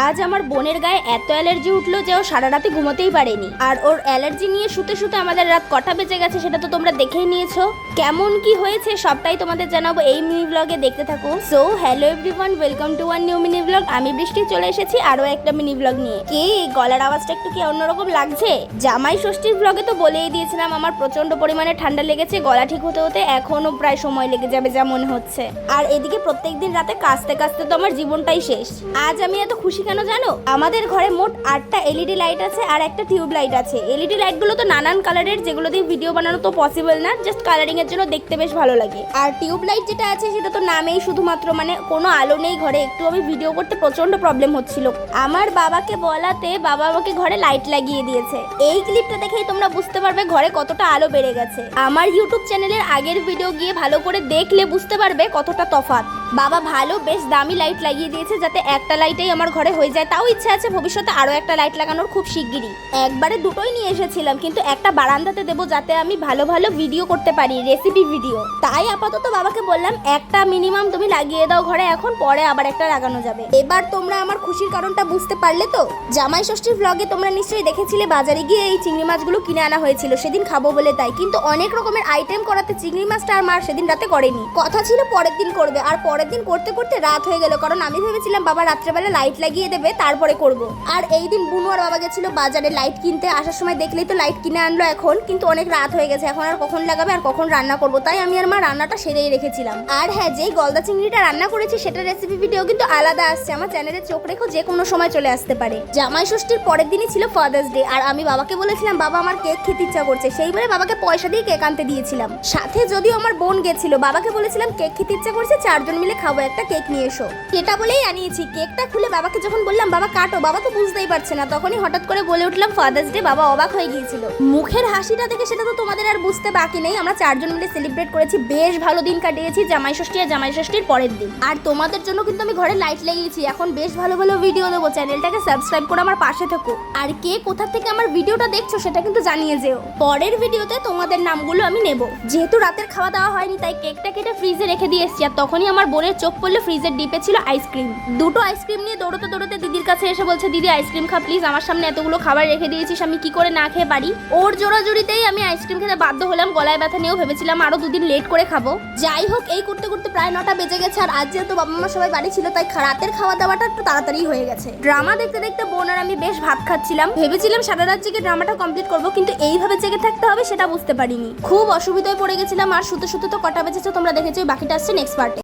আজ আমার বোনের গায়ে এত অ্যালার্জি উঠলো যে ও সারা রাতে ঘুমোতেই পারেনি। আর ওর অ্যালার্জি নিয়ে শুতে শুতে আমাদের রাত কটা বেজে গেছে সেটা তো তোমরা দেখেই নিয়েছো। কেমন কি হয়েছে সবটাই তোমাদের জানাবো এই মিনি ব্লগে, দেখতে থাকো। So hello everyone, welcome to one knew mini blog. আমি বৃষ্টি চলে এসেছি আরো একটা মিনি ব্লগ নিয়ে। কে গলার আওয়াজটা একটু কি অন্যরকম লাগছে? জামাই ষষ্ঠীর ব্লগে তো বলেই দিয়েছিলাম আমার প্রচন্ড পরিমাণে ঠান্ডা লেগেছে, গলা ঠিক হতে হতে এখনো প্রায় সময় লেগে যাবে যা মনে হচ্ছে। আর এদিকে প্রত্যেকদিন রাতে কাঁচতে কাঁচতে তো আমার জীবনটাই শেষ। আজ আমি এত খুশি কেন জানো? আমাদের ঘরে মোট 8টা এলইডি লাইট আছে আর একটা টিউব লাইট আছে। এলইডি লাইটগুলো তো নানান কালারের, যেগুলো দিয়ে ভিডিও বানানো তো পসিবল না, জাস্ট কালারিং এর জন্য দেখতে বেশ ভালো লাগে। আর টিউব লাইট যেটা আছে সেটা তো নামেই শুধুমাত্র, মানে কোনো আলো নেই ঘরে। একটু আমি ভিডিও করতে প্রচন্ড প্রবলেম হচ্ছিল। আমার বাবাকে বলাতে বাবা আমাকে ঘরে লাইট লাগিয়ে দিয়েছে। এই ক্লিপটা দেখেই তোমরা বুঝতে পারবে ঘরে কতটা আলো বেড়ে গেছে। আমার ইউটিউব চ্যানেলের আগের ভিডিও গিয়ে ভালো করে দেখলে বুঝতে পারবে কতটা তফাৎ। বাবা ভালো বেশ দামি লাইট লাগিয়ে দিয়েছে যাতে একটা লাইটেই আমার ঘরে হয়ে যায়। তাও ইচ্ছা আছে ভবিষ্যতে আরো একটা লাইট লাগানোর খুব শিগগিরই। একবারে দুটোই নিয়ে এসেছিলাম, কিন্তু একটা বারান্দাতে দেবো যাতে আমি ভালো ভালো ভিডিও করতে পারি, রেসিপি ভিডিও। তাই আপাতত বাবাকে বললাম একটা মিনিমাম তুমি লাগিয়ে দাও ঘরে, এখন পরে আবার একটা লাগানো যাবে। এবার তোমরা আমার খুশির কারণটা বুঝতে পারলে তো? জামাই ষষ্ঠীর ব্লগে তোমরা নিশ্চয়ই দেখেছিলে বাজারে গিয়ে এই চিংড়ি মাছগুলো কিনে আনা হয়েছিল সেদিন খাবো বলে। তাই কিন্তু অনেক রকমের আইটেম করাতে চিংড়ি মাছটা আর মার সেদিন রাতে করেনি। কথা ছিল পরের দিন করবে, আর পরের দিন করতে করতে রাত হয়ে গেল, কারণ আমি ভেবেছিলাম বাবা রাত্রেবেলা লাইট লাগিয়ে দেবে তারপরে করব। আর এই দিন বুনু আর বাবা গেছিল বাজারে লাইট কিনতে। আসার সময় দেখলেই তো লাইট কিনে আনলো এখন, কিন্তু অনেক রাত হয়ে গেছে, এখন আর কখন লাগাবে আর কখন রান্না করব। তাই আমি আর মা রান্নাটা সেরেই রেখেছিলাম। আর হ্যাঁ, যেই গলদা চিংড়িটা রান্না করেছি সেটার রেসিপি ভিডিও কিন্তু আলাদা আসছে, আমার চ্যানেলে চোখ রেখো, যে কোনো সময় চলে আসতে পারে। জামাই ষষ্ঠীর পরের দিনই ছিল ফাদার্স ডে, আর আমি বাবাকে বলেছিলাম বাবা আমার কেক খেতে ইচ্ছা করছে, সেইবারে বাবাকে পয়সা দিয়ে কেক আনতে দিয়েছিলাম। সাথে যদিও আমার বোন গেছিল, বাবাকে বলেছিলাম কেক খেতে ইচ্ছা করছে, 4 জন মিলে খাবো, একটা কেক নিয়ে এসো। এটা বলেই আনিয়েছি। কেকটা খুলে বাবাকে যখন বললাম বাবা কাটো, বাবা তো বুঝতেই পারছে না, তখনই হঠাৎ করে বলে উঠলাম ফাদার্স ডে। বাবা অবাক হয়ে গিয়েছিল। মুখের হাসিটা দেখে সেটা তো তোমাদের আর বুঝতে বাকি নেই। আমরা 4 জন মিলে সেলিব্রেট করেছি, বেশ ভালো দিন কাটিয়েছি জামাই ষষ্ঠী আর জামাই ষষ্ঠীর পরের দিন। আর তোমাদের জন্য কিন্তু আমি ঘরে লাইট লাগিয়েছি, এখন বেশ ভালো ভালো ভিডিও দেবো। চ্যানেলটাকে সাবস্ক্রাইব করে আমার পাশে থেকো। আর কে কোথা থেকে আমার ভিডিওটা দেখছো সেটা কিন্তু জানিয়ে যেও। পরের ভিডিওতে তোমাদের নামগুলো আমি নেব। যেহেতু রাতের খাওয়া দাওয়া হয়নি তাই কেকটা কেটে ফ্রিজে রেখে দিয়ে এসেছি। আর তখনই আমার বোনের চোখ পড়লো ফ্রিজের ডিপে ছিল আইসক্রিম। দুটো আইসক্রিম নিয়ে দৌড়তে দৌড়তে দিদির কাছে এসে বলছে, দিদি আইসক্রিম খা প্লিজ, আমার সামনে এতগুলো খাবার রেখে দিয়েছিস, আমি কি করে না খেয়ে পারি। ওর জোরাজুরিতেই আমি আইসক্রিম খেতে বাধ্য হলাম। গলায় ব্যথা নিয়েও ভেবেছিলাম আরো 2 দিন লেট করে খাবো। যাই হোক, এই করতে করতে প্রায় 9টা বেজে গেছে। আর আজ যেহেতু বাবা মা সবাই বাড়ি ছিল তাই রাতের খাওয়া দাওয়াটা একটু তাড়াতাড়ি হয়ে গেছে। ড্রামা দেখতে দেখতে বোন আর আমি বেশ ভাত খাচ্ছিলাম। ভেবেছিলাম সারা রাত জেগে ড্রামাটা কমপ্লিট করবো, কিন্তু এইভাবে জেগে থাকতে হবে সেটা বুঝতে পারিনি। খুব অসুবিধায় পড়ে গেছিলাম। আর শুতে শুতে তো কটা বেজেছে তোমরা দেখেছো, বাকিটা আসছে নেক্সট পার্টে।